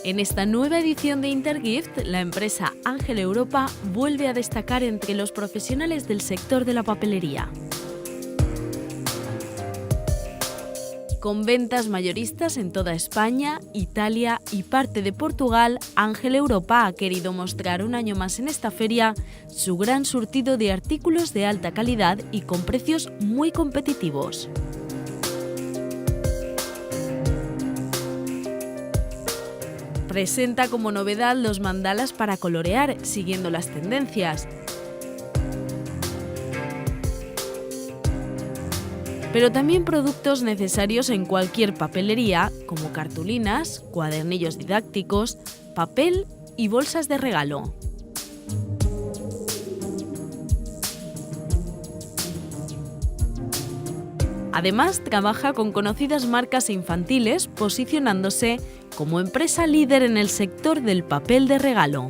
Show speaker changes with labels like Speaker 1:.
Speaker 1: En esta nueva edición de Intergift, la empresa Ángel Europa vuelve a destacar entre los profesionales del sector de la papelería. Con ventas mayoristas en toda España, Italia y parte de Portugal, Ángel Europa ha querido mostrar un año más en esta feria su gran surtido de artículos de alta calidad y con precios muy competitivos. Presenta como novedad los mandalas para colorear, siguiendo las tendencias. Pero también productos necesarios en cualquier papelería, como cartulinas, cuadernillos didácticos, papel y bolsas de regalo. Además, trabaja con conocidas marcas infantiles, posicionándose como empresa líder en el sector del papel de regalo.